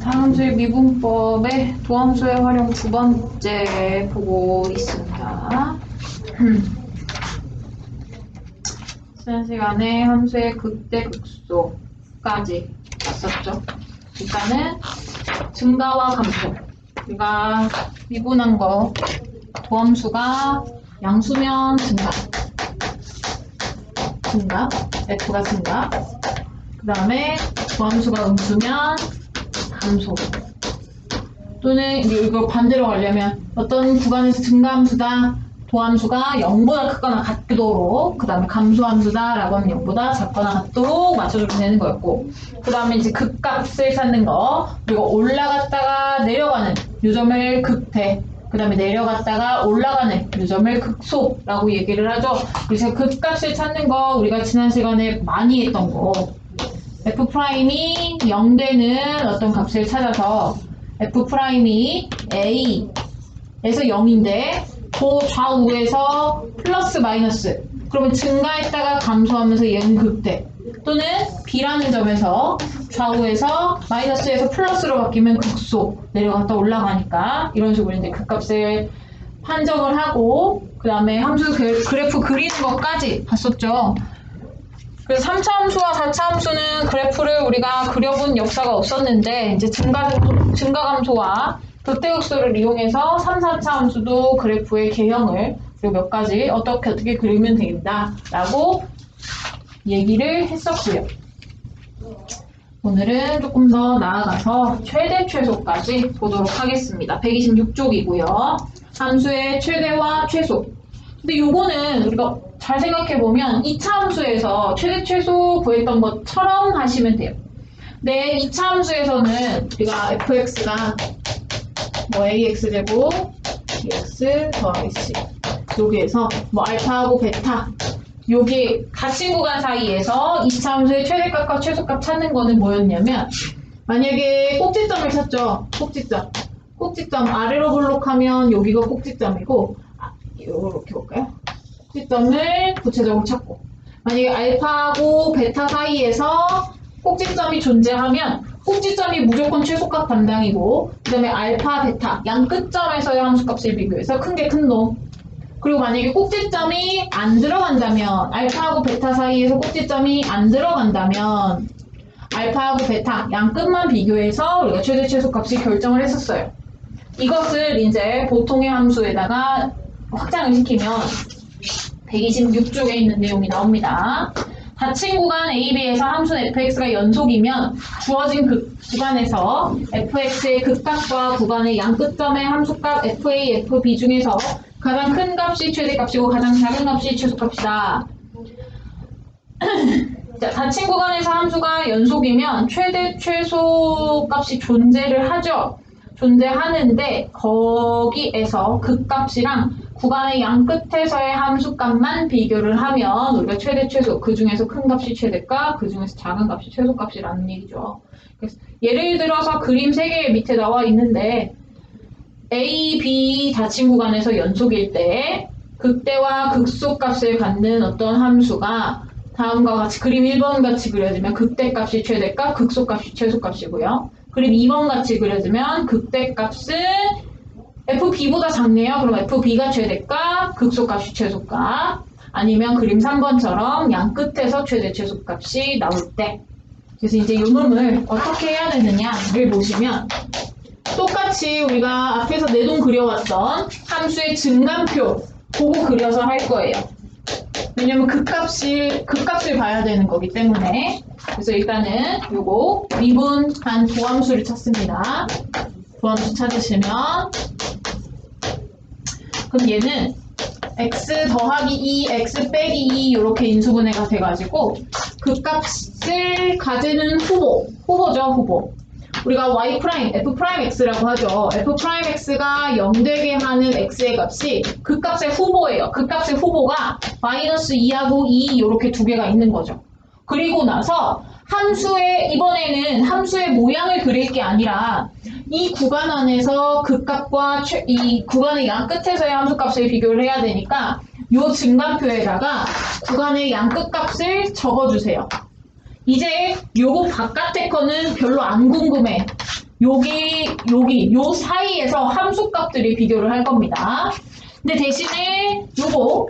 다함수의 미분법의 도함수의 활용 두 번째 보고 있습니다. 지난 시간에 함수의 극대 극소까지 봤었죠. 일단은 증가와 감소. 우리가 미분한 거 도함수가 양수면 증가, F가 증가. 그 다음에 도함수가 음수면 감소. 또는 이거 반대로 가려면 어떤 구간에서 증가함수다, 도함수가 0보다 크거나 같도록, 그 다음에 감소함수다 라고 하면 0보다 작거나 같도록 맞춰주면 되는 거였고, 그 다음에 이제 극값을 찾는 거, 그리고 올라갔다가 내려가는 요점을 극대, 그 다음에 내려갔다가 올라가는 요점을 극소라고 얘기를 하죠. 그래서 극값을 찾는 거 우리가 지난 시간에 많이 했던 거, F'이 0되는 어떤 값을 찾아서 F'이 A에서 0인데 그 좌우에서 플러스 마이너스, 그러면 증가했다가 감소하면서 얘는 극대, 또는 B라는 점에서 좌우에서 마이너스에서 플러스로 바뀌면 극소, 내려갔다 올라가니까 이런 식으로 이제 극값을 판정을 하고, 그 다음에 함수 그래프 그리는 것까지 봤었죠. 그래서 3차 함수와 4차 함수는 그래프를 우리가 그려본 역사가 없었는데, 이제 증가 감소와 극대극소를 이용해서 3, 4차 함수도 그래프의 개형을, 그리고 몇 가지 어떻게 그리면 되겠다 라고 얘기를 했었고요. 오늘은 조금 더 나아가서 최대 최소까지 보도록 하겠습니다. 126쪽이고요. 함수의 최대와 최소. 근데 요거는 우리가 잘 생각해보면 2차 함수에서 최대 최소 구했던 것처럼 하시면 돼요. 근데 2차 함수에서는 우리가 fx가 뭐 ax제곱 bx 더하기 c, 여기에서 뭐 알파하고 베타, 여기 닫힌 구간 사이에서 2차 함수의 최대값과 최소값 찾는 거는 뭐였냐면, 만약에 꼭지점을 찾죠. 꼭지점 아래로 블록하면 여기가 꼭지점이고, 이렇게 볼까요? 꼭지점을 구체적으로 찾고, 만약에 알파하고 베타 사이에서 꼭지점이 존재하면 꼭지점이 무조건 최소값 담당이고, 그 다음에 알파, 베타 양 끝점에서의 함수값을 비교해서 큰 게 큰 놈. 그리고 만약에 꼭지점이 안 들어간다면, 알파하고 베타 사이에서 꼭지점이 안 들어간다면 알파하고 베타 양 끝만 비교해서 우리가 최대 최소값을 결정을 했었어요. 이것을 이제 보통의 함수에다가 확장을 시키면 126쪽에 있는 내용이 나옵니다. 닫힌 구간 AB에서 함수는 fx가 연속이면 주어진 구간에서 fx의 극값과 구간의 양끝점의 함수값 fa, fb 중에서 가장 큰 값이 최대값이고 가장 작은 값이 최소값이다. 자, 닫힌 구간에서 함수가 연속이면 최대 최소 값이 존재를 하죠. 존재하는데 거기에서 극값이랑 구간의 양 끝에서의 함수값만 비교를 하면 우리가 최대 최소, 그 중에서 큰 값이 최대값, 그 중에서 작은 값이 최소값이라는 얘기죠. 그래서 예를 들어서 그림 3개 밑에 나와 있는데, A, B 닫힌 구간에서 연속일 때 극대와 극소값을 갖는 어떤 함수가 다음과 같이 그림 1번 같이 그려지면 극대값이 최대값, 극소값이 최소값이고요. 그림 2번 같이 그려지면 극대값은 FB보다 작네요. 그럼 FB가 최대값, 극소값이 최소값. 아니면 그림 3번처럼 양 끝에서 최대 최소값이 나올 때. 그래서 이제 이 놈을 어떻게 해야 되느냐를 보시면, 똑같이 우리가 앞에서 내동 그려왔던 함수의 증감표 보고 그려서 할 거예요. 왜냐면 극값을 봐야 되는 거기 때문에. 그래서 일단은 요거 미분한 도함수를 찾습니다. 도함수 찾으시면, 그럼 얘는 x 더하기 2, x 빼기 2 이렇게 인수분해가 돼가지고 극값을 가지는 후보죠. 우리가 y 프라임, f 프라임 x라고 하죠. f 프라임 x가 0 되게 하는 x의 값이 극값의 후보예요. 극값의 후보가 마이너스 2하고 2 이렇게 두 개가 있는 거죠. 그리고 나서 이번에는 함수의 모양을 그릴 게 아니라 이 구간 안에서 극값과 이 구간의 양 끝에서의 함수값을 비교를 해야 되니까 이 증감표에다가 구간의 양 끝값을 적어주세요. 이제 요거 바깥의 거는 별로 안 궁금해. 요 사이에서 함수값들이 비교를 할 겁니다. 근데 대신에 요거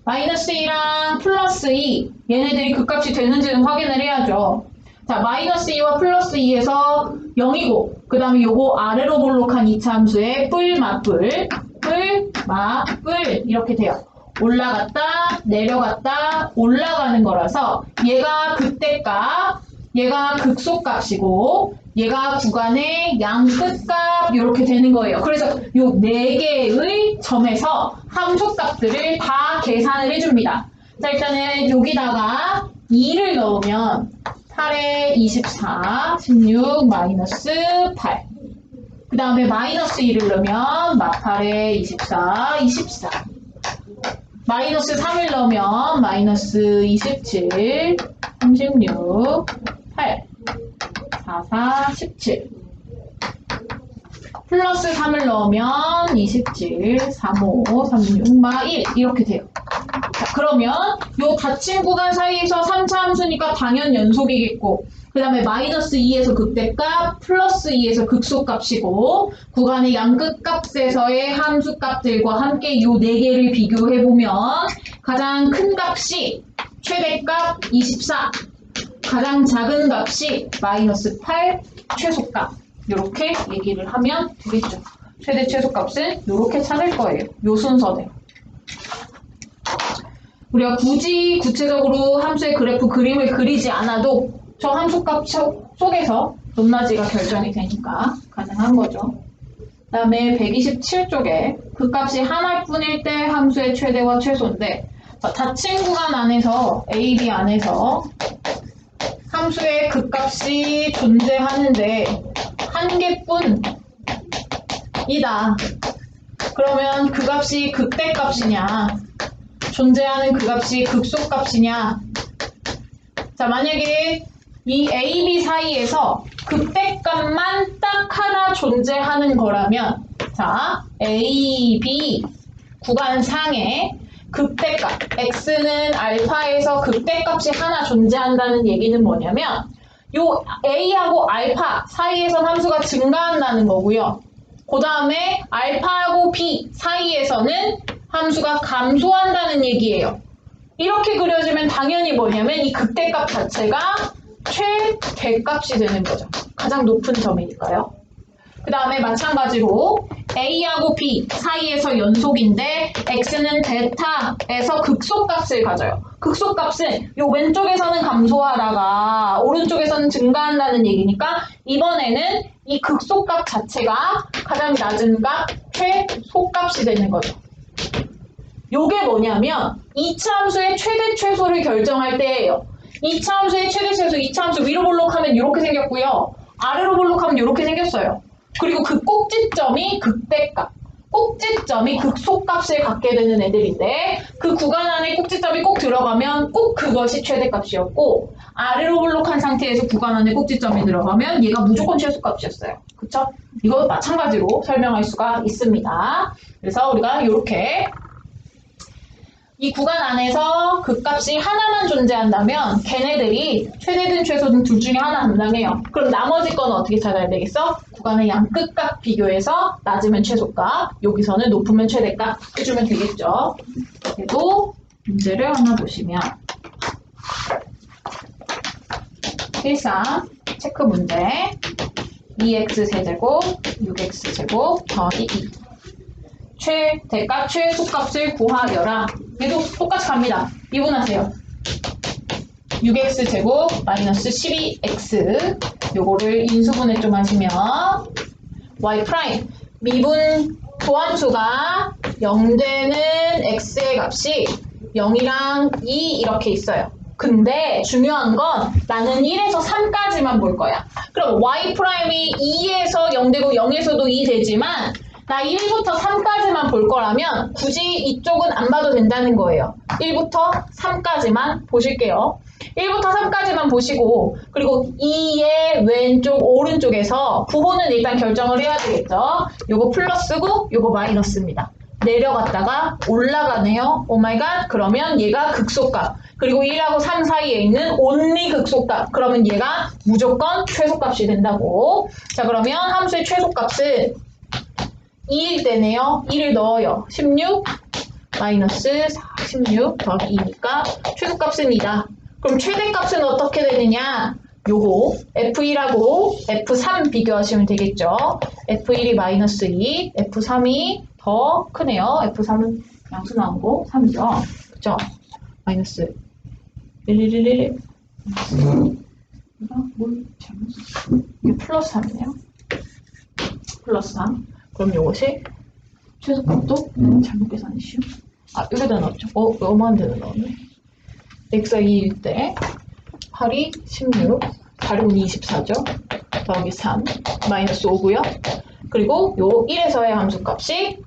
마이너스 2랑 플러스 2 얘네들이 극값이 되는지는 확인을 해야죠. 자, 마이너스 2와 플러스 2에서 0이고 그 다음에 요거 아래로 볼록한 이차 함수의 뿔, 맞뿔, 뿔, 맞뿔 이렇게 돼요. 올라갔다 내려갔다 올라가는 거라서 얘가 그때값, 얘가 극소값이고 얘가 구간의 양끝값 이렇게 되는 거예요. 그래서 요 4개의 점에서 함수값들을 다 계산을 해줍니다. 자, 일단은 여기다가 2를 넣으면 8에 24, 16, 마이너스 8. 그 다음에 마이너스 2를 넣으면 8에 24, 24. 마이너스 3을 넣으면 마이너스 27, 36, 8, 44, 17. 플러스 3을 넣으면 27, 35, 36, 마 1 이렇게 돼요. 자, 그러면 요 닫힌 구간 사이에서 3차 함수니까 당연 연속이겠고 그 다음에 마이너스 2에서 극대값, 플러스 2에서 극소값이고 구간의 양끝값에서의 함수값들과 함께 요 4개를 비교해보면 가장 큰 값이 최대값 24, 가장 작은 값이 마이너스 8, 최소값 이렇게 얘기를 하면 되겠죠. 최대 최소값은 이렇게 찾을 거예요. 요 순서대로. 우리가 굳이 구체적으로 함수의 그래프 그림을 그리지 않아도 저 함수값 속에서 높낮이가 결정이 되니까 가능한 거죠. 그 다음에 127쪽에 그 값이 하나일 뿐일 때 함수의 최대와 최소인데 닫힌 구간 안에서 A, B 안에서 함수의 그 값이 존재하는데 한 개뿐이다. 그러면 그 값이 극대값이냐 존재하는 그 값이 극소값이냐. 자, 만약에 이 A, B 사이에서 극대값만 딱 하나 존재하는 거라면 자, A, B 구간상에 극대값 x는 알파에서 극대값이 하나 존재한다는 얘기는 뭐냐면 요 a하고 알파 사이에서 함수가 증가한다는 거고요. 그 다음에 알파하고 b 사이에서는 함수가 감소한다는 얘기예요. 이렇게 그려지면 당연히 뭐냐면 이 극대값 자체가 최대값이 되는 거죠. 가장 높은 점이니까요. 그 다음에 마찬가지로 A하고 B 사이에서 연속인데 X는 베타에서 극소값을 가져요. 극소값은 요 왼쪽에서는 감소하다가 오른쪽에서는 증가한다는 얘기니까 이번에는 이 극소값 자체가 가장 낮은 값 최소값이 되는 거죠. 요게 뭐냐면 2차 함수의 최대 최소를 결정할 때예요. 2차 함수의 최대 최소, 2차 함수 위로 볼록하면 이렇게 생겼고요. 아래로 볼록하면 이렇게 생겼어요. 그리고 그 꼭지점이 극대값, 꼭지점이 극소값을 갖게 되는 애들인데 그 구간 안에 꼭지점이 꼭 들어가면 꼭 그것이 최대값이었고 아래로 볼록한 상태에서 구간 안에 꼭지점이 들어가면 얘가 무조건 최소값이었어요. 그쵸? 이거 마찬가지로 설명할 수가 있습니다. 그래서 우리가 이렇게 이 구간 안에서 그 값이 하나만 존재한다면 걔네들이 최대든 최소든 둘 중에 하나 담당해요. 그럼 나머지 건 어떻게 찾아야 되겠어? 구간의 양끝값 비교해서 낮으면 최소값, 여기서는 높으면 최대값 해주면 되겠죠. 그래도 문제를 하나 보시면 1.3 체크 문제 2x세제곱 6x제곱 더하기 2 최대값 최소값을 구하여라. 얘도 똑같이 갑니다. 미분하세요. 6x제곱 마이너스 12x 요거를 인수분해 좀 하시면 y 프라임 미분 도함수가 0되는 x의 값이 0이랑 2 이렇게 있어요. 근데 중요한 건 나는 1에서 3까지만 볼 거야. 그럼 y 프라임이 2에서 0되고 0에서도 2 되지만 나 1부터 3까지만 볼 거라면 굳이 이쪽은 안 봐도 된다는 거예요. 1부터 3까지만 보실게요. 1부터 3까지만 보시고 그리고 2의 왼쪽 오른쪽에서 부호는 일단 결정을 해야 되겠죠. 요거 플러스고 요거 마이너스입니다. 내려갔다가 올라가네요. 오마이갓. 그러면 얘가 극소값. 그리고 1하고 3 사이에 있는 only 극소값. 그러면 얘가 무조건 최소값이 된다고. 자, 그러면 함수의 최소값은 2일 때네요. 1을 넣어요. 16 마이너스 16 더하기 2니까 최소값은 2다. 그럼 최대값은 어떻게 되느냐? 요거 F1하고 F3 비교하시면 되겠죠. F1이 마이너스 2, F3이 더 크네요. F3은 양수 나온 거 3이죠. 그죠? 마이너스 11111 이거 뭘 잘못 썼어? 이게 플러스 3이네요. 플러스 3. 그럼 요것이 최소값도 잘못 계산했슈. 아, 여기다 넣었죠. 너무한 데다 넣었네. x가 2일 때 8이 16, 8이 24죠. 더하기 3, 마이너스 5고요. 그리고 요 1에서의 함수값이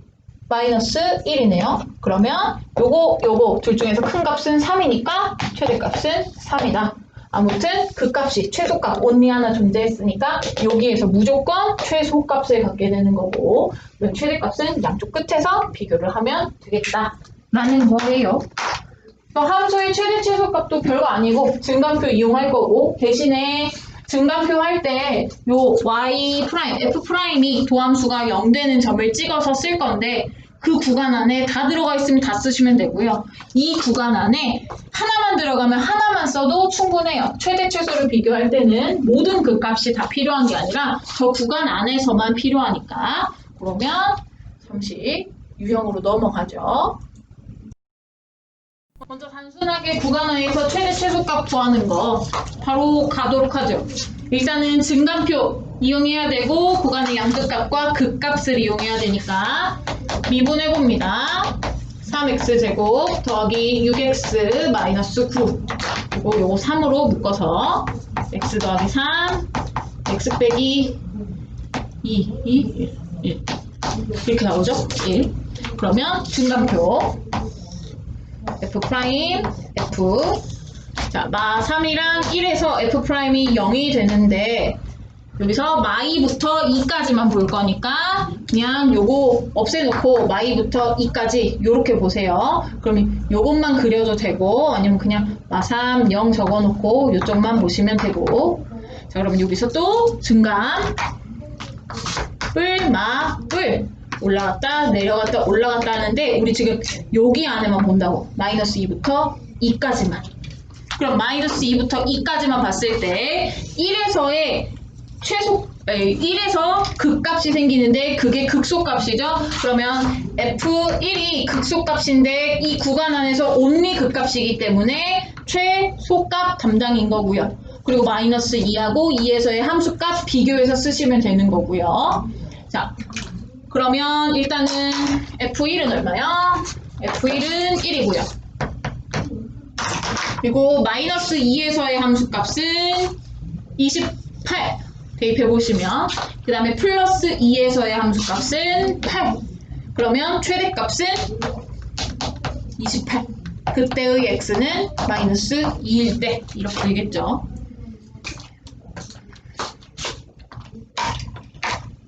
마이너스 1이네요. 그러면 요거 둘 중에서 큰 값은 3이니까 최대값은 3이다. 아무튼 그 값이 최소값 only 하나 존재했으니까 여기에서 무조건 최소값을 갖게 되는 거고, 그럼 최대값은 양쪽 끝에서 비교를 하면 되겠다라는 거예요. 함수의 최대 최소값도 별거 아니고 증간표 이용할 거고, 대신에 증간표 할 때 요 y 프라임, f 프라임이 도함수가 0 되는 점을 찍어서 쓸 건데 그 구간 안에 다 들어가 있으면 다 쓰시면 되고요. 이 구간 안에 하나만 들어가면 하나만 써도 충분해요. 최대 최소를 비교할 때는 모든 그 값이 다 필요한 게 아니라 저 구간 안에서만 필요하니까. 그러면 잠시 유형으로 넘어가죠. 먼저 단순하게 구간 안에서 최대 최소값 구하는 거 바로 가도록 하죠. 일단은 증간표 이용해야 되고 구간의 양끝값과 극값을 이용해야 되니까 미분해봅니다. 3x제곱 더하기 6x 마이너스 9, 그리고 요거 3으로 묶어서 x 더하기 3, x 빼기 2, 1 이렇게 나오죠? 1. 그러면 증간표 f 프라임 f, 자, 마 3이랑 1에서 f 프라임이 0이 되는데 여기서 마이부터 2까지만 볼 거니까 그냥 요거 없애놓고 마이부터 2까지 요렇게 보세요. 그러면 요것만 그려도 되고, 아니면 그냥 마 3, 0 적어놓고 요쪽만 보시면 되고. 자, 그러면 여기서 또 증감 뿔 올라갔다 내려갔다 올라갔다 하는데 우리 지금 여기 안에만 본다고. 마이너스 2부터 2까지만. 그럼 마이너스 2부터 2까지만 봤을 때 1에서 극값이 생기는데 그게 극소값이죠. 그러면 F1이 극소값인데 이 구간 안에서 only 극값이기 때문에 최소값 담당인 거고요. 그리고 마이너스 2하고 2에서의 함수값 비교해서 쓰시면 되는 거고요. 자, 그러면 일단은 F1은 얼마요? F1은 1이고요. 그리고 마이너스 2에서의 함수값은 28 대입해보시면, 그 다음에 플러스 2에서의 함수값은 8. 그러면 최대값은 28. 그때의 x는 마이너스 2일 때 이렇게 되겠죠.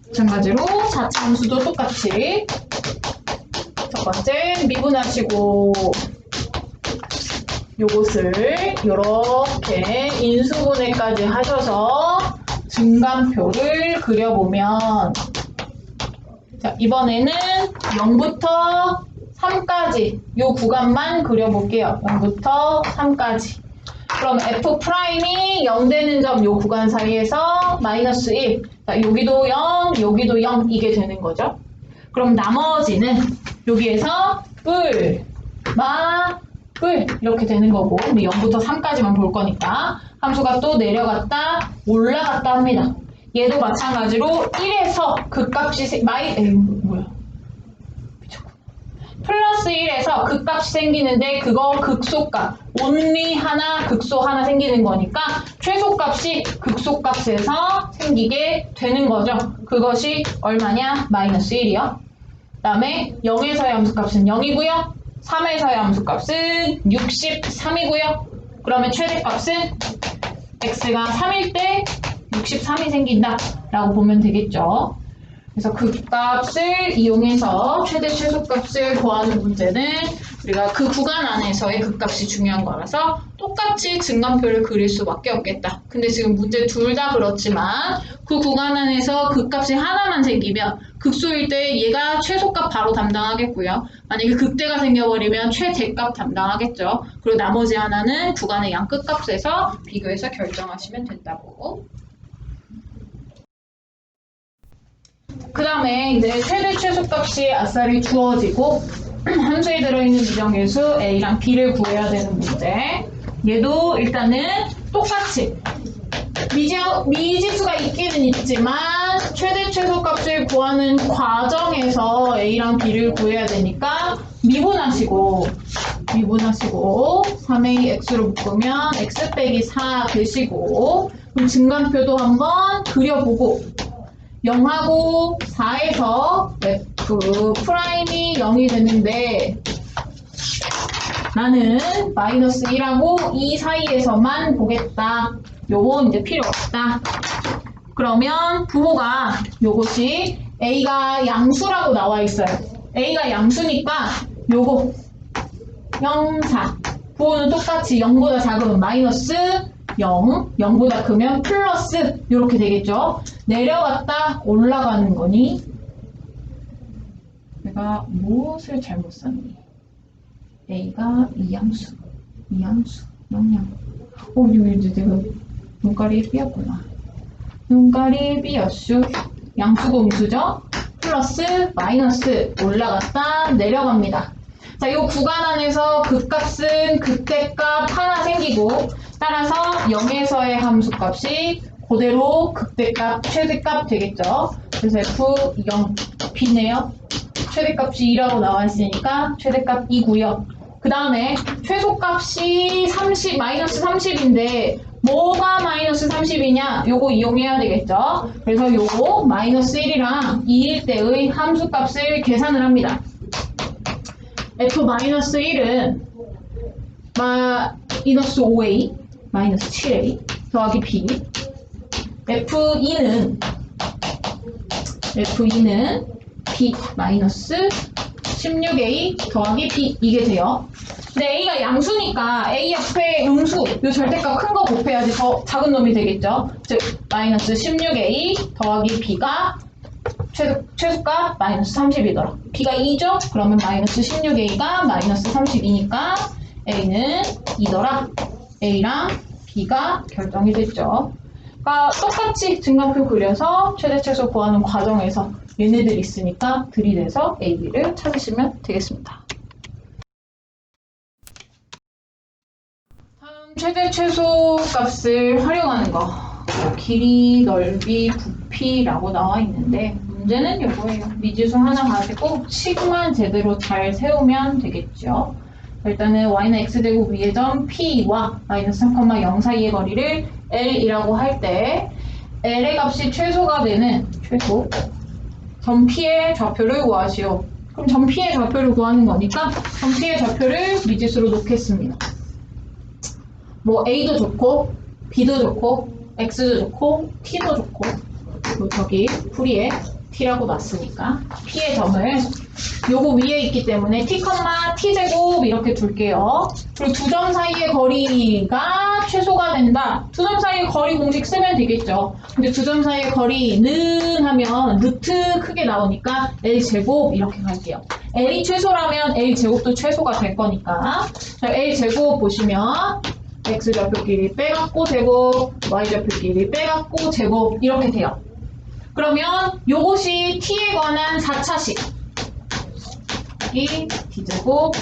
마찬가지로 4차 함수도 똑같이 첫 번째 미분하시고 요것을 이렇게 인수분해까지 하셔서 증간표를 그려보면, 자, 이번에는 0부터 3까지 요 구간만 그려볼게요. 0부터 3까지. 그럼 f 프라임이 0 되는 점 요 구간 사이에서 마이너스 1. 자, 여기도 0, 여기도 0 이게 되는 거죠. 그럼 나머지는 여기에서 뿔, 마, 뿔 이렇게 되는 거고, 근데 0부터 3까지만 볼 거니까 함수가 또 내려갔다 올라갔다 합니다. 얘도 마찬가지로 1에서 극값이 플러스 1에서 극값이 생기는데 그거 극소값 only 하나 극소 하나 생기는 거니까 최소값이 극소값에서 생기게 되는 거죠. 그것이 얼마냐? 마이너스 1이요. 그 다음에 0에서의 함수값은 0이고요. 3에서의 함수값은 63이고요. 그러면 최대값은 x가 3일 때 63이 생긴다 라고 보면 되겠죠. 그래서 그 값을 이용해서 최대 최소값을 구하는 문제는 우리가 그 구간 안에서의 극값이 중요한 거라서 똑같이 증감표를 그릴 수밖에 없겠다. 근데 지금 문제 둘 다 그렇지만 그 구간 안에서 극값이 하나만 생기면 극소일 때 얘가 최소값 바로 담당하겠고요. 만약에 극대가 생겨버리면 최대값 담당하겠죠. 그리고 나머지 하나는 구간의 양 끝값에서 비교해서 결정하시면 된다고. 그 다음에 이제 최대 최소값이 아싸리 주어지고 함수에 들어있는 미정계수 A랑 B를 구해야 되는 문제. 얘도 일단은 똑같이 미지수가 있기는 있지만 최대 최소값을 구하는 과정에서 A랑 B를 구해야 되니까 미분하시고 3A X로 묶으면 X 빼기 4 되시고 그럼 증감표도 한번 그려보고 0하고 4에서 F 프라임이 0이 되는데 나는 마이너스 1하고 2 사이에서만 보겠다. 요거 이제 필요 없다. 그러면 부호가 요것이 A가 양수라고 나와 있어요. A가 양수니까 요거 0, 4 부호는 똑같이 0보다 작으면 마이너스 0, 0보다 크면 플러스 이렇게 되겠죠. 내려갔다 올라가는 거니 내가 무엇을 잘못 썼니? A가 이함수, 영양. 이제 내가 눈깔이 삐었구나. 눈깔이 삐었슈. 양수고 음수죠? 플러스, 마이너스 올라갔다 내려갑니다. 자, 이 구간 안에서 극값은 극대값 하나 생기고 따라서 0에서의 함수값이 그대로 극대값, 최대값 되겠죠. 그래서 F0, B네요. 최대값이 2라고 나와 있으니까 최대값 2고요. 그 다음에 최소값이 30, 마이너스 30인데 뭐가 마이너스 30이냐? 요거 이용해야 되겠죠. 그래서 요거 마이너스 1이랑 2일 때의 함수값을 계산을 합니다. F-1은 마이너스 5A, 마이너스 7A 더하기 B. F2는 B 마이너스 16A 더하기 B 이게 돼요. 근데 A가 양수니까 A 옆에 음수, 요 절대값 큰 거 곱해야지 더 작은 놈이 되겠죠. 즉 마이너스 16A 더하기 B가 최소값 마이너스 30이더라. B가 2죠? 그러면 마이너스 16A가 마이너스 32니까 A는 2더라. A랑 B가 결정이 됐죠. 그러니까 똑같이 증감표 그려서 최대 최소 구하는 과정에서 얘네들 있으니까 들이대서 A, B를 찾으시면 되겠습니다. 다음 최대 최소 값을 활용하는 거. 길이, 넓이, 부피라고 나와 있는데 문제는 이거예요. 미지수 하나 가지고 식만 제대로 잘 세우면 되겠죠. 일단은 y는 x제곱 위의 점 p와 마이너스 3,0 사이의 거리를 l이라고 할 때 l의 값이 최소가 되는 최소 점 p의 좌표를 구하시오. 그럼 점 p의 좌표를 구하는 거니까 점 p의 좌표를 미지수로 놓겠습니다. 뭐 a도 좋고 b도 좋고 x도 좋고 t도 좋고 그리고 저기 풀이에 t라고 놨으니까 p의 점을 요거 위에 있기 때문에 t, t제곱 이렇게 둘게요. 그리고 두 점 사이의 거리가 최소가 된다. 두 점 사이의 거리 공식 쓰면 되겠죠. 근데 두 점 사이의 거리는 하면 루트 크게 나오니까 l제곱 이렇게 갈게요. l이 최소라면 l제곱도 최소가 될 거니까 자, l제곱 보시면 x좌표끼리 빼갖고 제곱, y좌표끼리 빼갖고 제곱 이렇게 돼요. 그러면 요것이 t에 관한 4차식 이 t제곱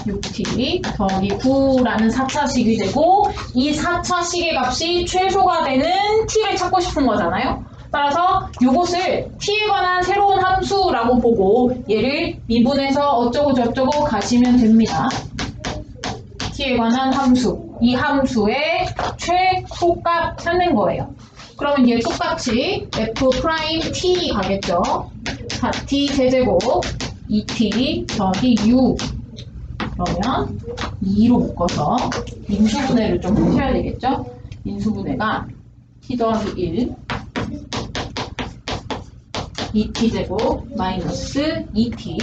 6t 더하기 9라는 4차식이 되고 이 4차식의 값이 최소가 되는 t를 찾고 싶은 거잖아요. 따라서 요것을 t에 관한 새로운 함수라고 보고 얘를 미분해서 어쩌고 저쩌고 가시면 됩니다. t에 관한 함수, 이 함수의 최소값 찾는 거예요. 그러면 얘 똑같이 F'T 가겠죠. 4T 세제곱 2T 더하기 U 그러면 2로 묶어서 인수분해를 좀 하셔야 되겠죠. 인수분해가 T 더하기 1 2t제곱 마이너스 2t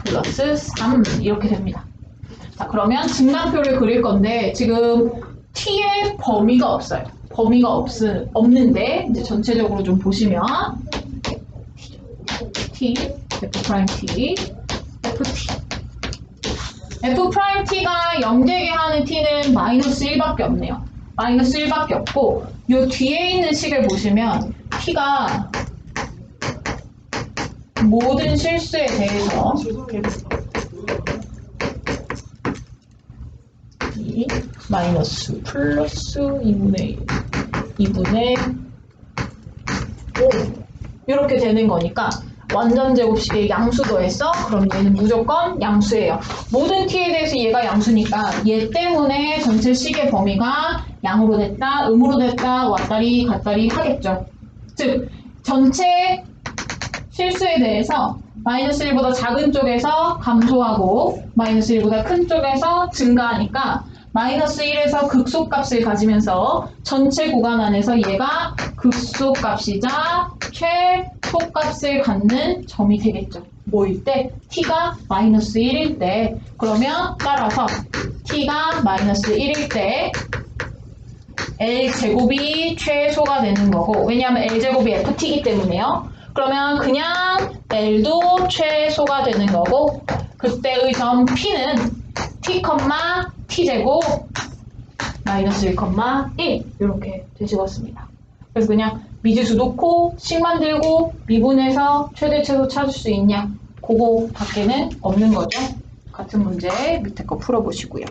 플러스 3 이렇게 됩니다. 자, 그러면 증가표를 그릴 건데 지금 t의 범위가 없어요. 범위가 없는데 이제 전체적으로 좀 보시면 t, f't, ft f't가 0되게 하는 t는 마이너스 1밖에 없네요. 마이너스 1밖에 없고 요 뒤에 있는 식을 보시면 t가 모든 실수에 대해서 이 마이너스 플러스 2분의 5 이렇게 되는 거니까 완전 제곱식의 양수 더했어? 그럼 얘는 무조건 양수예요. 모든 t에 대해서 얘가 양수니까 얘 때문에 전체 식의 범위가 양으로 됐다, 음으로 됐다, 왔다리 갔다리 하겠죠. 즉 전체 실수에 대해서 마이너스 1보다 작은 쪽에서 감소하고 마이너스 1보다 큰 쪽에서 증가하니까 마이너스 1에서 극소값을 가지면서 전체 구간 안에서 얘가 극소값이자 최소값을 갖는 점이 되겠죠. 뭐일 때? t가 마이너스 1일 때. 그러면 따라서 t가 마이너스 1일 때 L제곱이 최소가 되는 거고, 왜냐하면 L제곱이 FT이기 때문에요. 그러면 그냥 L도 최소가 되는 거고, 그때의 점 P는 T, T제곱 마이너스 1, 이렇게 되시겠습니다. 그래서 그냥 미지수 놓고 식 만들고 미분해서 최대 최소 찾을 수 있냐, 그거 밖에는 없는 거죠. 같은 문제 밑에 거 풀어보시고요.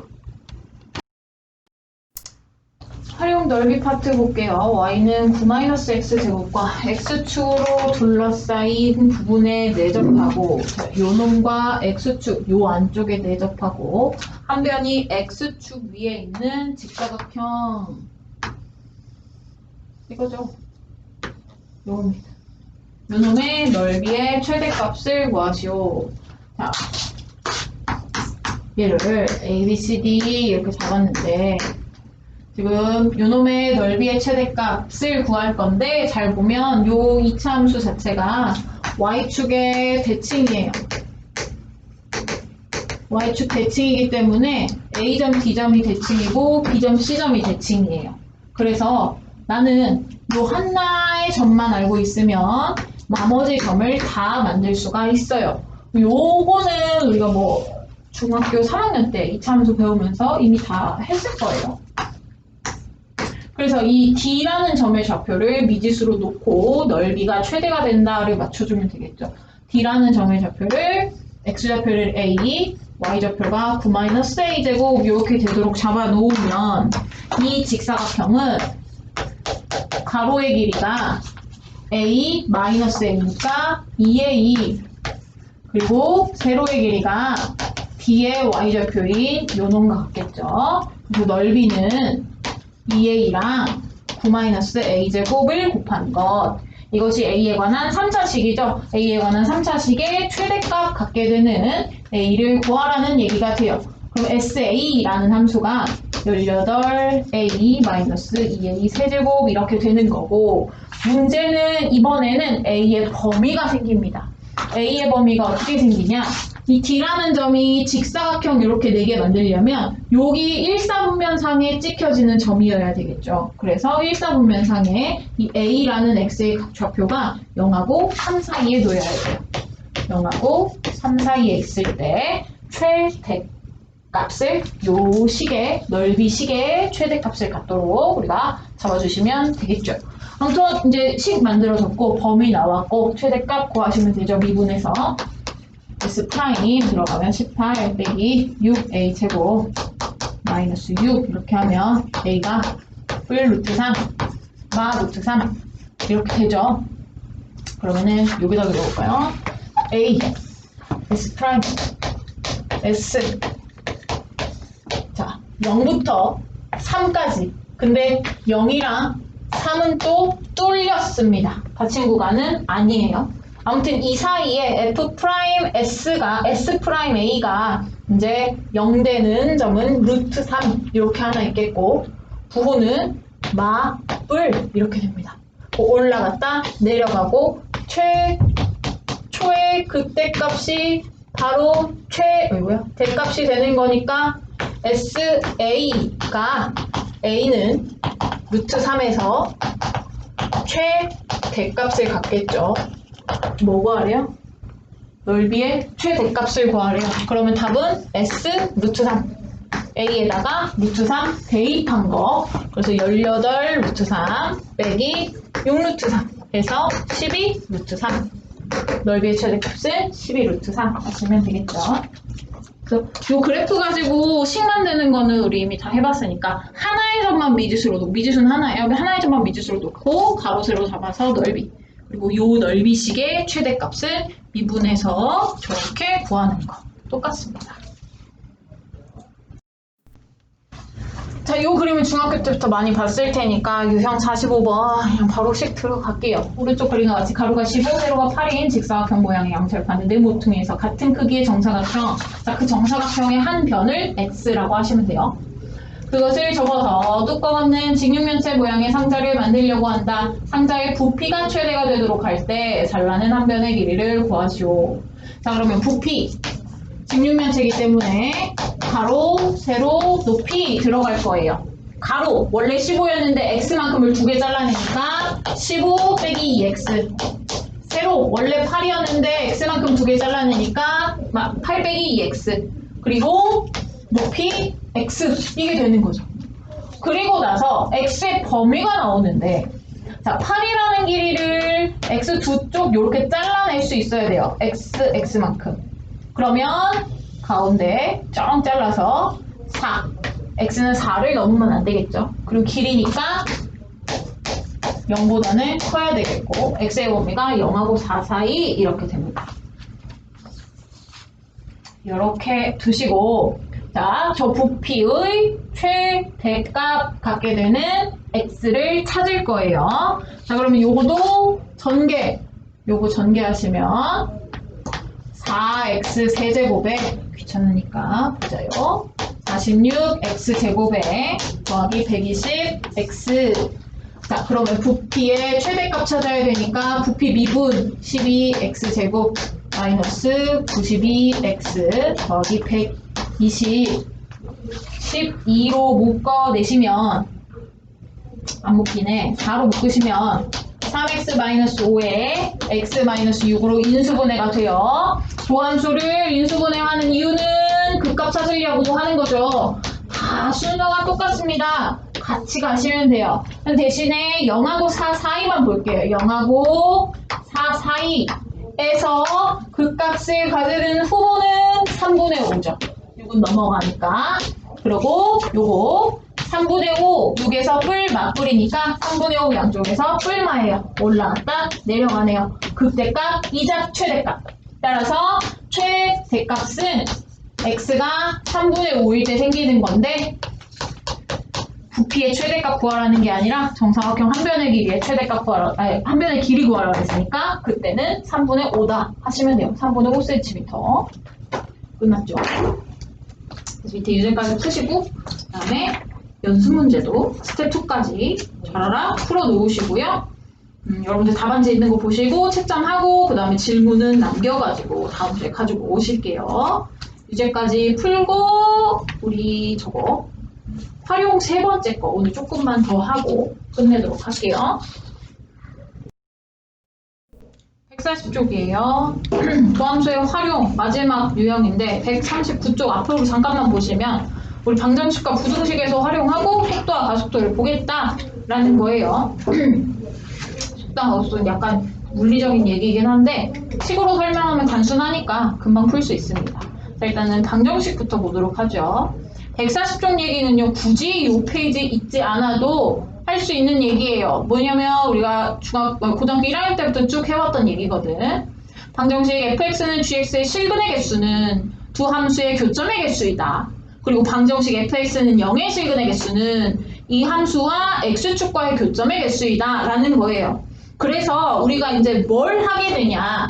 활용 넓이 파트 볼게요. y는 9-x제곱과 x축으로 둘러싸인 부분에 내접하고 요 놈과 x축 요 안쪽에 내접하고 한 변이 x축 위에 있는 직사각형 이거죠. 요겁니다. 요 놈의 넓이의 최대값을 구하시오. 자, 얘를 a, b, c, d 이렇게 잡았는데 지금 요놈의 넓이의 최대값을 구할 건데 잘 보면 요 이차함수 자체가 y축의 대칭이에요. y축 대칭이기 때문에 a점, b점이 대칭이고 b점, c점이 대칭이에요. 그래서 나는 요 하나의 점만 알고 있으면 나머지 점을 다 만들 수가 있어요. 요거는 우리가 뭐 중학교 3학년 때 이차함수 배우면서 이미 다 했을 거예요. 그래서 이 D라는 점의 좌표를 미지수로 놓고 넓이가 최대가 된다를 맞춰주면 되겠죠. D라는 점의 좌표를 X좌표를 A, Y좌표가 9-A제곱 이렇게 되도록 잡아놓으면 이 직사각형은 가로의 길이가 A-A니까 2A 그리고 세로의 길이가 D의 Y좌표인 요놈과 같겠죠. 그리고 넓이는 2a랑 9-a제곱을 곱한 것. 이것이 a에 관한 3차식이죠. a에 관한 3차식의 최대값 갖게 되는 a를 구하라는 얘기가 돼요. 그럼 sa라는 함수가 18a-2a 세제곱 이렇게 되는 거고, 문제는 이번에는 a의 범위가 생깁니다. a의 범위가 어떻게 생기냐? 이 D라는 점이 직사각형 이렇게 4개 만들려면 여기 일사분면상에 찍혀지는 점이어야 되겠죠. 그래서 일사분면상에 이 A라는 X의 좌표가 0하고 3 사이에 놓여야 돼요. 0하고 3 사이에 있을 때 최대값을 요 식의 넓이 식의 최대값을 갖도록 우리가 잡아주시면 되겠죠. 아무튼 이제 식 만들어졌고 범위 나왔고 최대값 구하시면 되죠. 미분해서 S 프라임 들어가면 18 빼기 6A 제곱 마이너스 6 이렇게 하면 A가 뿔 루트 3, 마 루트 3 이렇게 되죠. 그러면은 여기다 넣어볼까요? A, S 프라임, S 자 0부터 3까지 근데 0이랑 3은 또 뚫렸습니다. 닫힌 구간은 아니에요. 아무튼 이 사이에 F'S가 S'A가 이제 0 되는 점은 루트 3 이렇게 하나 있겠고 부호는 마, 뿔 이렇게 됩니다. 올라갔다 내려가고 최초의 그때값이 바로 대값이 되는 거니까 SA가 A는 루트 3에서 최대값을 갖겠죠. 뭐 구하래요? 넓이의 최대값을 구하래요. 그러면 답은 S 루트 3. A에다가 루트 3 대입한 거. 그래서 18 루트 3 빼기 6 루트 3 해서 12 루트 3. 넓이의 최대값은 12 루트 3 하시면 되겠죠. 그래서 이 그래프 가지고 식 만드는 거는 우리 이미 다 해봤으니까 하나의 점만 미지수로 놓고, 미지수는 하나예요. 하나의 점만 미지수로 놓고 가로 세로 잡아서 넓이, 그리고 이 넓이식의 최대값을 미분해서 저렇게 구하는 거 똑같습니다. 자, 이 그림은 중학교 때부터 많이 봤을 테니까 유형 45번 그냥 바로 식 들어갈게요. 오른쪽 그림과 같이 가로가 15, 세로가 8인 직사각형 모양의 양철 봤는데 모퉁이에서 같은 크기의 정사각형, 자, 그 정사각형의 한 변을 x라고 하시면 돼요. 그것을 접어서 뚜껑 없는 직육면체 모양의 상자를 만들려고 한다. 상자의 부피가 최대가 되도록 할 때 잘라낸 한 변의 길이를 구하시오. 자, 그러면 부피, 직육면체이기 때문에 가로, 세로, 높이 들어갈 거예요. 가로, 원래 15였는데 x만큼을 2개 잘라내니까 15 빼기 2x. 세로, 원래 8이었는데 x만큼 2개 잘라내니까 8 빼기 2x. 그리고 높이 x, 이게 되는 거죠. 그리고 나서 x의 범위가 나오는데, 자, 8이라는 길이를 x 두 쪽 이렇게 잘라낼 수 있어야 돼요. x만큼. 그러면 가운데 쫙 잘라서 4. x는 4를 넘으면 안 되겠죠. 그리고 길이니까 0보다는 커야 되겠고, x의 범위가 0하고 4 사이 이렇게 됩니다. 이렇게 두시고, 자, 저 부피의 최대값 갖게 되는 x를 찾을 거예요. 자, 그러면 요거 전개하시면 4x 세제곱에, 귀찮으니까 보자요. 46x 제곱에 더하기 120x. 자, 그러면 부피의 최대값 찾아야 되니까 부피 미분 12x 제곱 마이너스 92x 더하기 120 12로 묶어내시면, 안 묶이네. 4로 묶으시면 3x-5에 x-6으로 인수분해가 돼요. 조함수를 인수분해하는 이유는 극값 찾으려고 하는 거죠. 다 순서가 똑같습니다. 같이 가시면 돼요. 대신에 0하고 4 사이만 볼게요. 0하고 4 사이에서 극값을 가지는 후보는 3분의 5죠. 6은 넘어가니까. 그리고 요거 3분의 5, 6에서 뿔 맞뿔이니까 3분의 5 양쪽에서 뿔마예요. 올라갔다 내려가네요. 극대값, 이자 최대값. 따라서 최대값은 x가 3분의 5일 때 생기는 건데, 부피의 최대값 구하라는 게 아니라 정사각형 한 변의 길이의 최대값 한 변의 길이 구하라고 했으니까 그때는 3분의 5다 하시면 돼요. 3분의 5cm. 끝났죠? 그래서 밑에 유제까지 푸시고, 그 다음에 연습 문제도 스텝 2까지 잘알아 풀어 놓으시고요. 여러분들 답안지 있는 거 보시고 채점하고 그 다음에 질문은 남겨가지고 다음 주에 가지고 오실게요. 유제까지 풀고 우리 저거 활용 세 번째 거 오늘 조금만 더 하고 끝내도록 할게요. 140쪽이에요. 조함수의 활용 마지막 유형인데 139쪽 앞으로 잠깐만 보시면 우리 방정식과 부등식에서 활용하고 속도와 가속도를 보겠다라는 거예요. 속도와 가속도는 약간 물리적인 얘기이긴 한데 식으로 설명하면 단순하니까 금방 풀 수 있습니다. 자, 일단은 방정식부터 보도록 하죠. 140쪽 얘기는요, 굳이 이 페이지에 있지 않아도 할 수 있는 얘기예요. 뭐냐면 우리가 고등학교 1학년 때부터 쭉 해왔던 얘기거든. 방정식 fx는 gx의 실근의 개수는 두 함수의 교점의 개수이다. 그리고 방정식 fx는 0의 실근의 개수는 이 함수와 x축과의 교점의 개수이다 라는 거예요. 그래서 우리가 이제 뭘 하게 되냐,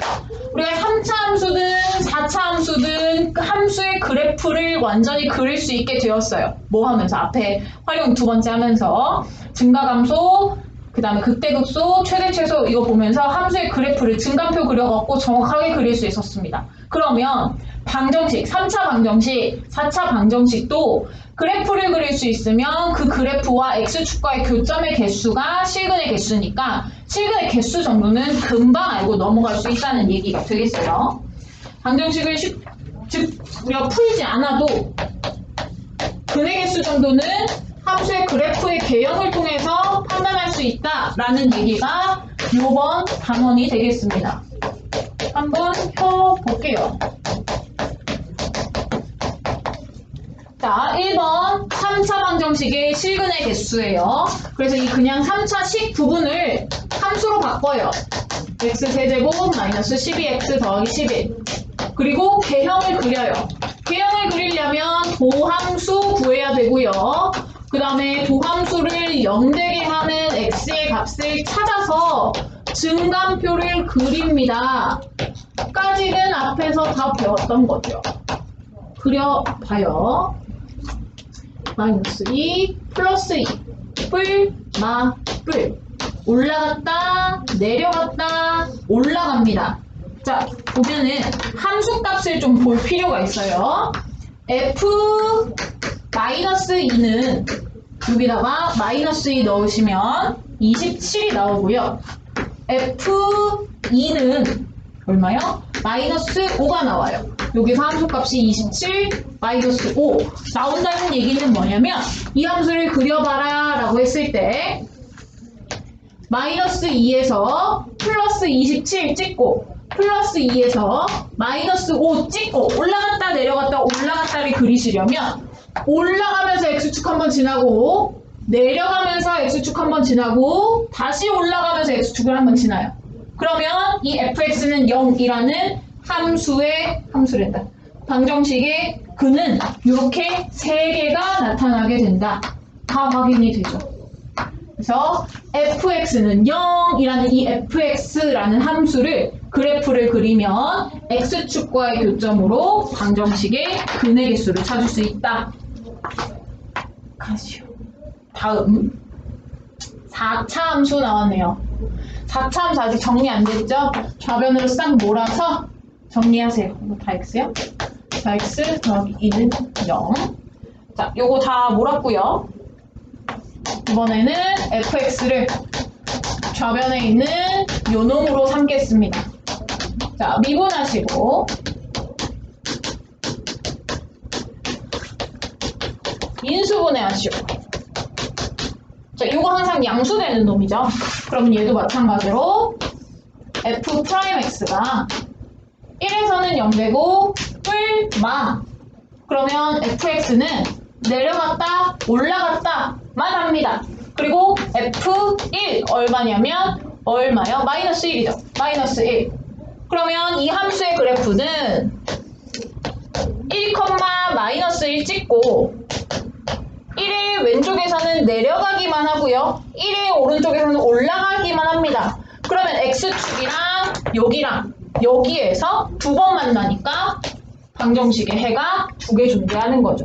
우리가 3차 함수든 4차 함수든 그 함수의 그래프를 완전히 그릴 수 있게 되었어요. 뭐 하면서? 앞에 활용 두 번째 하면서 증가감소 그 다음에 극대극소, 최대 최소 이거 보면서 함수의 그래프를 증감표 그려갖고 정확하게 그릴 수 있었습니다. 그러면 방정식, 3차 방정식, 4차 방정식도 그래프를 그릴 수 있으면 그 그래프와 x축과의 교점의 개수가 실근의 개수니까 실근의 개수 정도는 금방 알고 넘어갈 수 있다는 얘기가 되겠어요. 방정식을 즉 우리가 풀지 않아도 근의 개수 정도는 함수의 그래프의 개형을 통해서 판단할 수 있다라는 얘기가 이번 단원이 되겠습니다. 한번 펴볼게요. 자, 1번 3차 방정식의 실근의 개수예요. 그래서 이 그냥 3차식 부분을 함수로 바꿔요. x세제곱 마이너스 12x 더하기 11. 그리고 개형을 그려요. 개형을 그리려면 도함수 구해야 되고요. 그 다음에 도함수를 0되게 하는 x의 값을 찾아서 증감표를 그립니다. 까지는 앞에서 다 배웠던 거죠. 그려봐요. 마이너스 2 플러스 2 뿔, 마, 뿔 올라갔다 내려갔다 올라갑니다. 자, 보면은 함수 값을 좀 볼 필요가 있어요. f 마이너스 2는 여기다가 마이너스 2 넣으시면 27이 나오고요. f2는 얼마요? 마이너스 5가 나와요. 여기서 함수 값이 27 마이너스 5 나온다는 얘기는 뭐냐면 이 함수를 그려봐라 라고 했을 때 마이너스 2에서 플러스 27 찍고 플러스 2에서 마이너스 5 찍고 올라갔다 내려갔다 올라갔다를 그리시려면 올라가면서 x축 한번 지나고 내려가면서 x축 한번 지나고 다시 올라가면서 x축을 한번 지나요. 그러면 이 fx는 0이라는 함수란다. 방정식의 근은 이렇게 3개가 나타나게 된다. 다 확인이 되죠. 그래서 fx는 0이라는 이 fx라는 함수를 그래프를 그리면 x축과의 교점으로 방정식의 근의 개수를 찾을 수 있다. 가시오. 다음 4차 함수 나왔네요. 4차 함수 아직 정리 안 됐죠? 좌변으로 싹 몰아서 정리하세요. 이거 다 x요? 자, x 더하기 2는 0. 자, 요거 다 몰았고요. 이번에는 fx를 좌변에 있는 요 놈으로 삼겠습니다. 자, 미분하시고 인수분해하시오. 자, 요거 항상 양수되는 놈이죠. 그러면 얘도 마찬가지로 f'x가 1에서는 0되고 뿔마 그러면 fx는 내려갔다 올라갔다만 합니다. 그리고 f1 얼마냐면 얼마요? 마이너스 1이죠. 마이너스 1. 그러면 이 함수의 그래프는 1, 마이너스 1 찍고 1의 왼쪽에서는 내려가기만 하고요. 1의 오른쪽에서는 올라가기만 합니다. 그러면 x축이랑 여기랑 여기에서 두 번 만나니까 방정식의 해가 두 개 존재하는 거죠.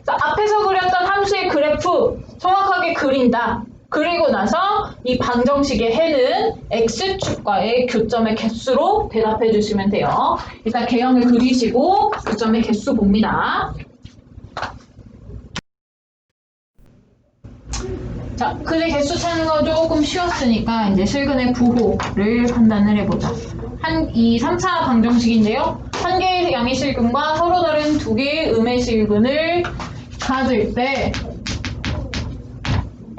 자, 앞에서 그렸던 함수의 그래프 정확하게 그린다. 그리고 나서 이 방정식의 해는 x축과의 교점의 개수로 대답해 주시면 돼요. 일단 개형을 그리시고 교점의 개수 봅니다. 자, 근의 개수 찾는 거 조금 쉬웠으니까 이제 실근의 부호를 판단을 해보자. 이 3차 방정식인데요. 한 개의 양의 실근과 서로 다른 두 개의 음의 실근을 가질 때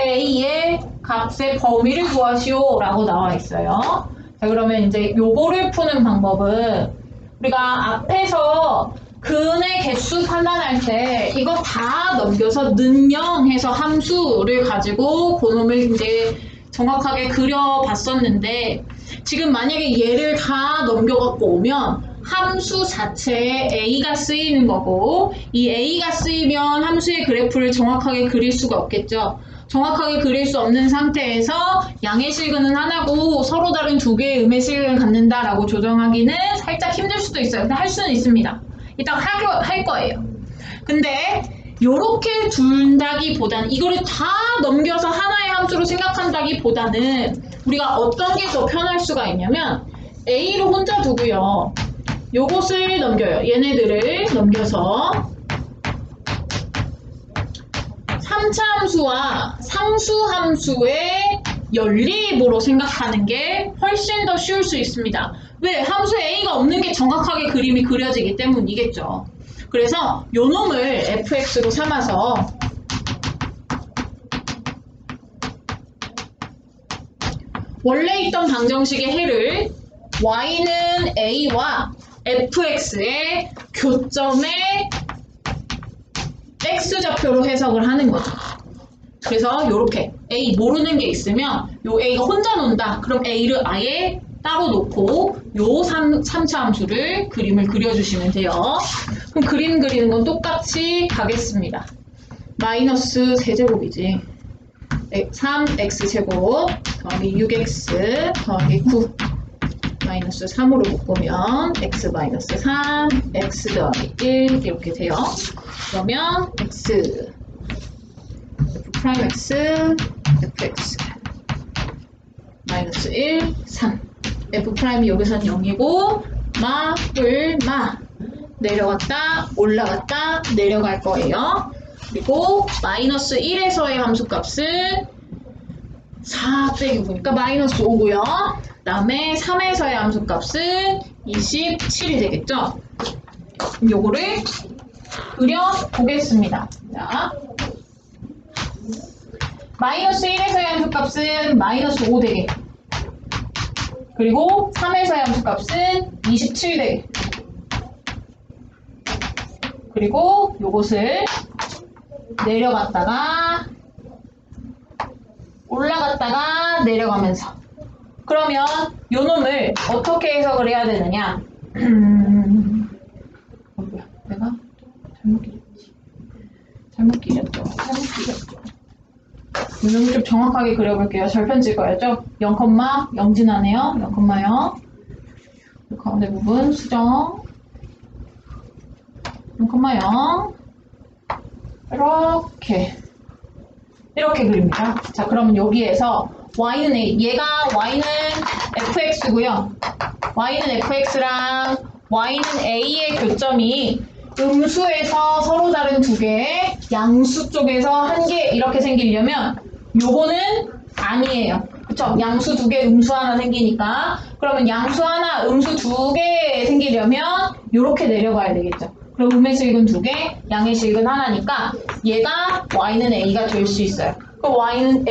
A의 값의 범위를 구하시오 라고 나와 있어요. 자, 그러면 이제 요거를 푸는 방법은 우리가 앞에서 근의 개수 판단할 때 이거 다 넘겨서 는0 해서 함수를 가지고 그놈을 이제 정확하게 그려봤었는데 지금 만약에 얘를 다 넘겨갖고 오면 함수 자체에 A가 쓰이는 거고 이 A가 쓰이면 함수의 그래프를 정확하게 그릴 수가 없겠죠. 정확하게 그릴 수 없는 상태에서 양의 실근은 하나고 서로 다른 두 개의 음의 실근을 갖는다라고 조정하기는 살짝 힘들 수도 있어요. 근데 할 수는 있습니다. 이따 할 거예요. 근데 요렇게 둔다기보다는 이거를 다 넘겨서 하나의 함수로 생각한다기보다는 우리가 어떤 게 더 편할 수가 있냐면 A를 혼자 두고요. 요것을 넘겨요. 얘네들을 넘겨서 3차 함수와 상수 함수의 연립으로 생각하는 게 훨씬 더 쉬울 수 있습니다. 왜? 함수 A가 없는 게 정확하게 그림이 그려지기 때문이겠죠. 그래서 요 놈을 fx로 삼아서 원래 있던 방정식의 해를 y는 a와 fx의 교점의 x좌표로 해석을 하는 거죠. 그래서 요렇게 a 모르는 게 있으면 요 a가 혼자 논다. 그럼 a를 아예 따로 놓고 요 3차 함수를 그림을 그려주시면 돼요. 그럼 그림 그리는 건 똑같이 가겠습니다. 마이너스 세제곱이지. 3x제곱 더하기 6x 더하기 9 마이너스 3으로 묶으면 x 마이너스 3 x 더하기 1 이렇게 돼요. 그러면 x f 프라임 x fx 마이너스 1 3 f 프라임이 여기선 0이고 마 내려갔다 올라갔다 내려갈 거예요. 그리고 마이너스 1에서의 함수값은 4 빼기 9니까 마이너스 5고요. 그 다음에 3에서의 함수값은 27이 되겠죠. 그럼 요거를 그려보겠습니다. 자, 마이너스 1에서의 함수값은 마이너스 5 되게, 그리고 3에서의 함수값은 27 되게, 그리고 요것을 내려갔다가 올라갔다가 내려가면서, 그러면 요 놈을 어떻게 해석을 해야 되느냐. 내가 잘못 길었죠. 요 놈을 좀 정확하게 그려볼게요. 절편 찍어야죠. 0,0 지나네요. 0,0 가운데 부분 수정 0,0 이렇게 그립니다. 자, 그러면 여기에서 y는 a, 얘가 y는 fx고요. y는 fx랑 y는 a의 교점이 음수에서 서로 다른 두 개, 양수 쪽에서 한 개 이렇게 생기려면 요거는 아니에요. 그쵸? 양수 두 개, 음수 하나 생기니까. 그러면 양수 하나, 음수 두 개 생기려면 요렇게 내려가야 되겠죠. 그럼 음의 실근 두 개, 양의 실근 하나니까 얘가 y는 a가 될 수 있어요. 그럼 y는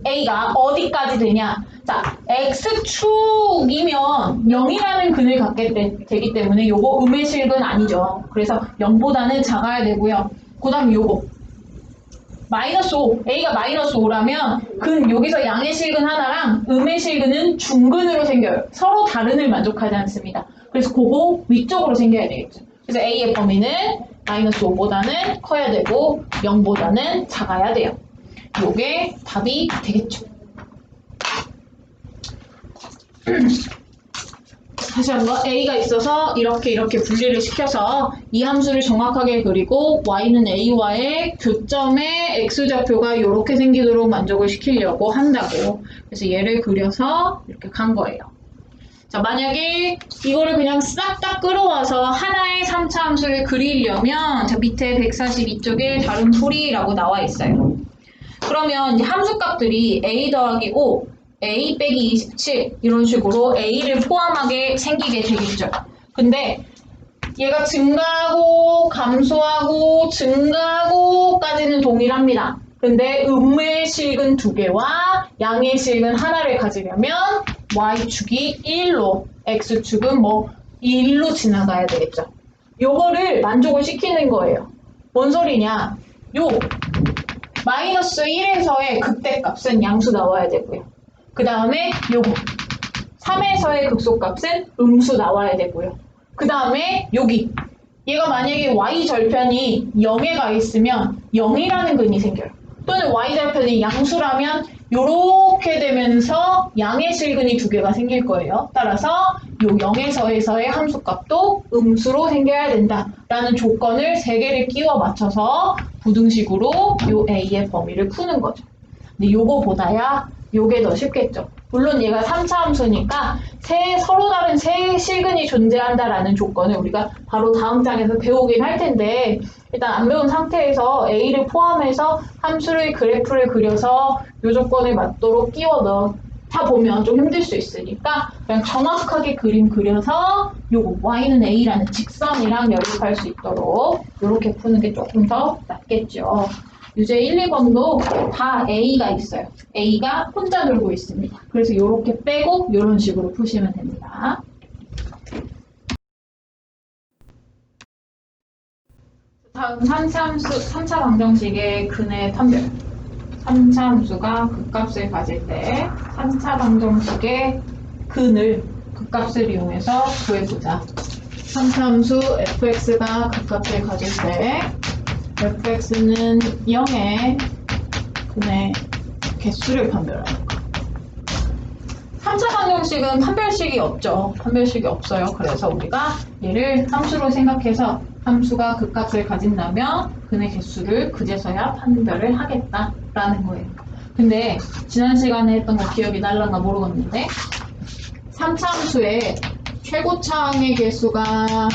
a가 어디까지 되냐? 자, x축이면 0이라는 근을 갖게 되기 때문에 요거 음의 실근 아니죠. 그래서 0보다는 작아야 되고요. 그 다음 요거 마이너스 5, a가 마이너스 5라면 근 여기서 양의 실근 하나랑 음의 실근은 중근으로 생겨요. 서로 다른을 만족하지 않습니다. 그래서 그거 위쪽으로 생겨야 되겠죠. 그래서 a의 범위는 마이너스 5보다는 커야 되고 0보다는 작아야 돼요. 요게 답이 되겠죠. 다시 한번 a가 있어서 이렇게 분리를 시켜서 이 함수를 정확하게 그리고 y는 a와의 교점의 x좌표가 이렇게 생기도록 만족을 시키려고 한다고. 그래서 얘를 그려서 이렇게 간 거예요. 자, 만약에 이거를 그냥 싹 다 끌어와서 하나의 3차 함수를 그리려면 자, 밑에 142쪽에 다른 풀이라고 나와 있어요. 그러면 함수값들이 a 더하기 5, a 빼기 27 이런 식으로 a를 포함하게 생기게 되겠죠. 근데 얘가 증가하고 감소하고 증가하고까지는 동일합니다. 근데 음의 실근 두 개와 양의 실근 하나를 가지려면 y축이 1로 x축은 뭐 1로 지나가야 되겠죠. 요거를 만족을 시키는 거예요. 뭔 소리냐? 요 마이너스 1에서의 극대값은 양수 나와야 되고요. 그 다음에 요거 3에서의 극소값은 음수 나와야 되고요. 그 다음에 여기 얘가 만약에 y절편이 0에 가 있으면 0이라는 근이 생겨요. 또는 y절편이 양수라면 요렇게 되면서 양의 실근이 두 개가 생길 거예요. 따라서 요 0에서에서의 함수값도 음수로 생겨야 된다라는 조건을 세 개를 끼워 맞춰서 부등식으로 요 A의 범위를 푸는 거죠. 근데 요거보다야 요게 더 쉽겠죠. 물론 얘가 3차 함수니까 서로 다른 세 실근이 존재한다라는 조건을 우리가 바로 다음 장에서 배우긴 할 텐데 일단 안 배운 상태에서 A를 포함해서 함수의 그래프를 그려서 요 조건에 맞도록 끼워 넣다 보면 좀 힘들 수 있으니까 그냥 정확하게 그림 그려서 요거 y는 A라는 직선이랑 연립할 수 있도록 이렇게 푸는 게 조금 더 낫겠죠. 유제 1, 2번도 다 A가 있어요. A가 혼자 놀고 있습니다. 그래서 이렇게 빼고 이런 식으로 푸시면 됩니다. 다음 3차 방정식의 근의 판별. 3차 함수가 극값을 가질 때 3차 방정식의 근을 극값을 이용해서 구해보자. 3차 함수 fx가 극값을 가질 때 fx는 0의 근의 개수를 판별하는 거. 3차 방정식은 판별식이 없죠. 판별식이 없어요. 그래서 우리가 얘를 함수로 생각해서 함수가 극값을 가진다면 근의 개수를 그제서야 판별을 하겠다라는 거예요. 근데 지난 시간에 했던 거 기억이 날란가 모르겠는데 3차 함수의 최고차항의 개수가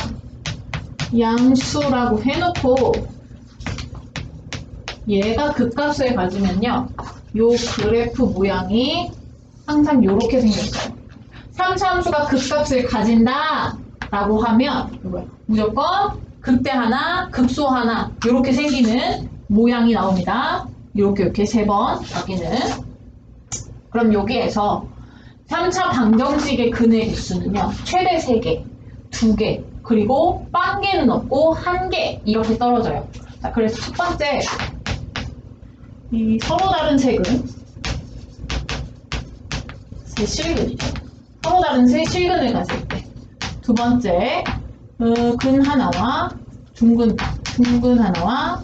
양수라고 해놓고 얘가 극값을 가지면요. 요 그래프 모양이 항상 이렇게 생겼어요. 3차 함수가 극값을 가진다 라고 하면 무조건 극대 하나, 극소 하나 이렇게 생기는 모양이 나옵니다. 이렇게 세 번 여기는. 그럼 여기에서 3차 방정식의 근의 개수는요. 최대 3개, 2개, 그리고 빵개는 없고 1개 이렇게 떨어져요. 자, 그래서 첫 번째 이 서로 다른 색은 세 실근이죠. 서로 다른 세 실근을 가질 때. 두 번째, 근 하나와 중근 하나와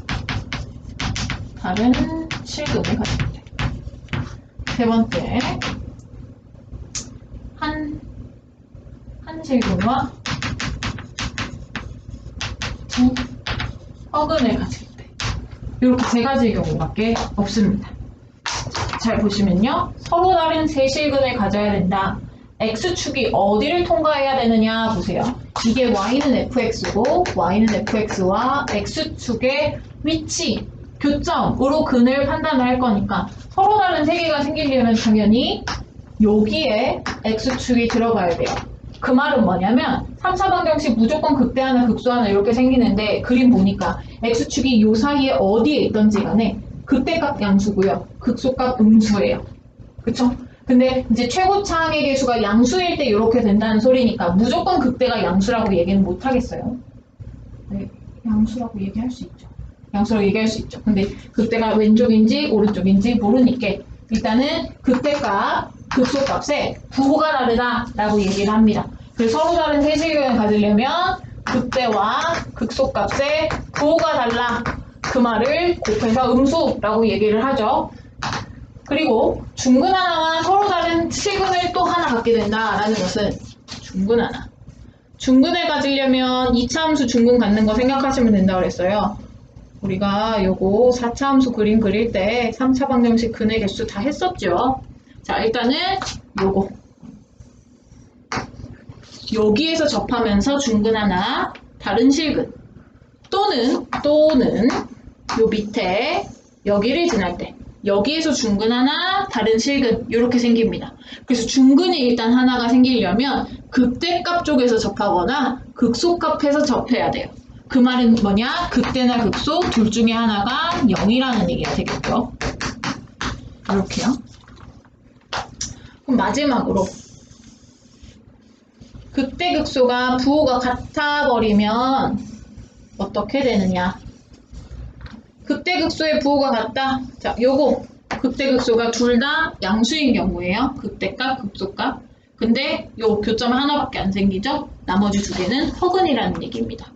다른 실근을 가질 때. 세 번째, 한 실근과 두 허근을 가질 때. 이렇게 세 가지의 경우밖에 없습니다. 잘 보시면요. 서로 다른 세 실근을 가져야 된다. X축이 어디를 통과해야 되느냐 보세요. 이게 Y는 fx고 Y는 fx와 X축의 위치, 교점으로 근을 판단을 할 거니까 서로 다른 세 개가 생기려면 당연히 여기에 X축이 들어가야 돼요. 그 말은 뭐냐면 3차 방정식 무조건 극대 하나 극소 하나 이렇게 생기는데 그림 보니까 X축이 요 사이에 어디에 있던지 간에 극대값 양수고요. 극소값 음수예요. 그쵸? 근데 이제 최고차항의 개수가 양수일 때 이렇게 된다는 소리니까 무조건 극대가 양수라고 얘기는 못 하겠어요. 네, 양수라고 얘기할 수 있죠. 양수라고 얘기할 수 있죠. 근데 극대가 왼쪽인지 오른쪽인지 모르니까 일단은 극대값, 극소값의 부호가 다르다라고 얘기를 합니다. 그래서 서로 다른 세실근을 가지려면 극대와 극소값의 부호가 달라. 그 말을 곱해서 음수라고 얘기를 하죠. 그리고 중근 하나와 서로 다른 실근을 또 하나 갖게 된다라는 것은 중근 하나. 중근을 가지려면 2차 함수 중근 갖는 거 생각하시면 된다고 그랬어요. 우리가 요거 4차 함수 그림 그릴 때 3차 방정식 근의 개수 다 했었죠. 자, 일단은 요거. 여기에서 접하면서 중근 하나, 다른 실근. 또는 요 밑에 여기를 지날 때 여기에서 중근 하나, 다른 실근 이렇게 생깁니다. 그래서 중근이 일단 하나가 생기려면 극대값 쪽에서 접하거나 극소값에서 접해야 돼요. 그 말은 뭐냐? 극대나 극소 둘 중에 하나가 0이라는 얘기가 되겠죠. 이렇게요. 그럼 마지막으로 극대 극소가 부호가 같아 버리면 어떻게 되느냐? 극대극소의 부호가 같다. 자, 요거 극대극소가 둘 다 양수인 경우예요. 극대값, 극소값. 근데 요 교점 하나밖에 안 생기죠? 나머지 두 개는 허근이라는 얘기입니다.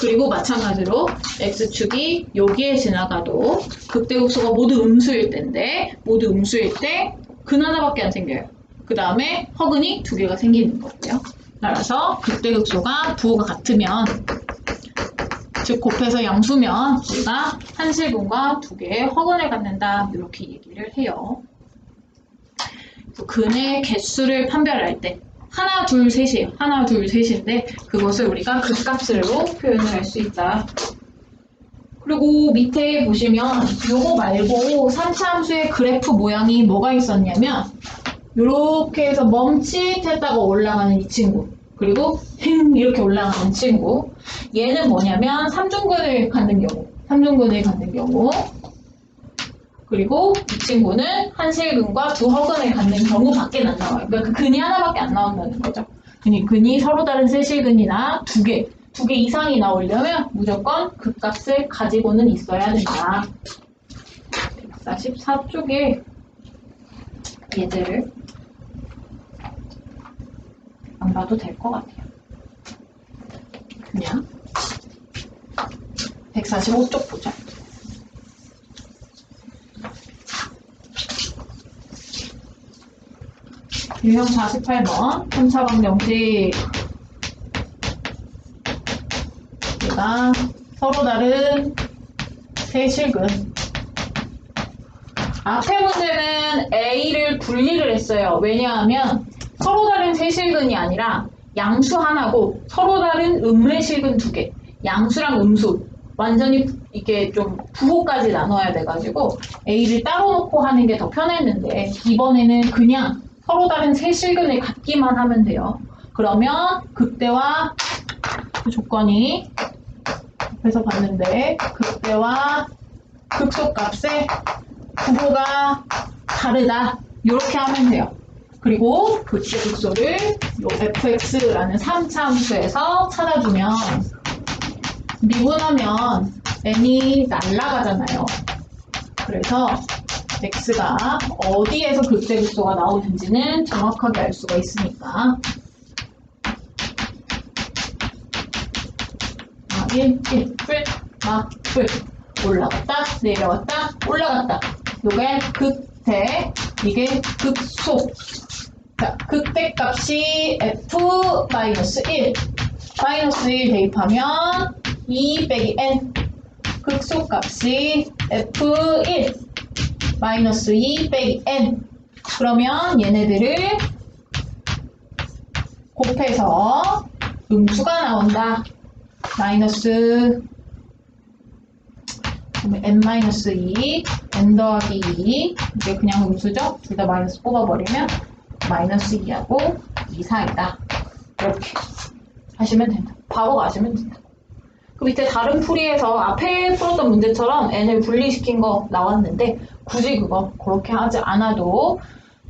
그리고 마찬가지로 x축이 여기에 지나가도 극대극소가 모두 음수일 때인데 모두 음수일 때 근 하나밖에 안 생겨요. 그 다음에 허근이 두 개가 생기는 거고요. 따라서 극대극소가 부호가 같으면 즉 곱해서 양수면 우리가 한 실근과 두 개의 허근을 갖는다 이렇게 얘기를 해요. 근의 개수를 판별할 때 하나, 둘, 셋이에요. 하나, 둘, 셋인데 그것을 우리가 극값으로 표현을 할 수 있다. 그리고 밑에 보시면 요거 말고 3차 함수의 그래프 모양이 뭐가 있었냐면 이렇게 해서 멈칫했다가 올라가는 이 친구 그리고 힝 이렇게 올라가는 친구 얘는 뭐냐면 3중근을 갖는 경우 그리고 이 친구는 한 실근과 두 허근을 갖는 경우밖에 안 나와요. 그러니까 그 근이 하나밖에 안 나온다는 거죠. 근이 서로 다른 세 실근이나 두 개 이상이 나오려면 무조건 극값을 가지고는 있어야 된다. 144쪽에 예제를 안 봐도 될 것 같아요. 그냥 145쪽 보자. 유형 48번 3차 방정식 얘가 서로 다른 세 실근 앞에 문제는 A를 분리를 했어요. 왜냐하면 서로 다른 세 실근이 아니라 양수 하나고 서로 다른 음의 실근 두 개 양수랑 음수 완전히 이게 좀 부호까지 나눠야 돼가지고 A를 따로 놓고 하는 게 더 편했는데 이번에는 그냥 서로 다른 세 실근을 갖기만 하면 돼요. 그러면 극대와 그 조건이 앞에서 봤는데 극대와 극소값의 부호가 다르다. 이렇게 하면 돼요. 그리고 극대 극소를 요 fx라는 3차 함수에서 찾아주면 미분하면 n이 날라가잖아요. 그래서 x가 어디에서 극대극소가 나오는지는 정확하게 알 수가 있으니까 1, 풀, 풀 올라갔다 내려왔다 올라갔다 요게 극대 이게 극소 자, 극대값이 f-1 -1 대입하면 2 빼기 n 극소값이 f1 -2 빼기 n 그러면 얘네들을 곱해서 음수가 나온다. 마이너스 n-2 n 더하기 2 이게 그냥 음수죠? 둘 다 마이너스 뽑아버리면 마이너스 2하고 2 사이다. 이렇게 하시면 된다. 바로 아시면 된다. 그 밑에 다른 풀이에서 앞에 풀었던 문제처럼 n을 분리시킨 거 나왔는데 굳이 그렇게 하지 않아도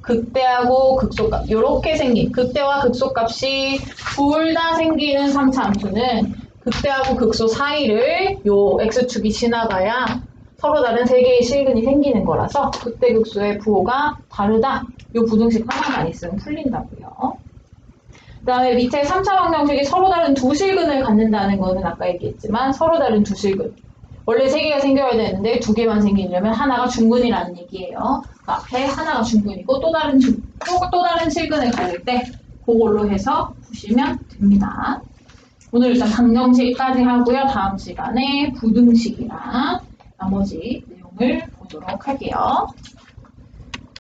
극대하고 극소값 이렇게 생긴 극대와 극소값이 둘 다 생기는 3차 함수는 극대하고 극소 사이를 요 x축이 지나가야 서로 다른 세 개의 실근이 생기는 거라서 극대 극소의 부호가 다르다. 요 부등식 하나만 있으면 풀린다고요. 그 다음에 밑에 3차 방정식이 서로 다른 두 실근을 갖는다는 거는 아까 얘기했지만 서로 다른 두 실근 원래 세 개가 생겨야 되는데 두 개만 생기려면 하나가 중근이라는 얘기예요. 그 앞에 하나가 중근이고 또 다른 실근을 가질 때 그걸로 해서 푸시면 됩니다. 오늘 일단 방정식까지 하고요. 다음 시간에 부등식이랑 나머지 내용을 보도록 할게요.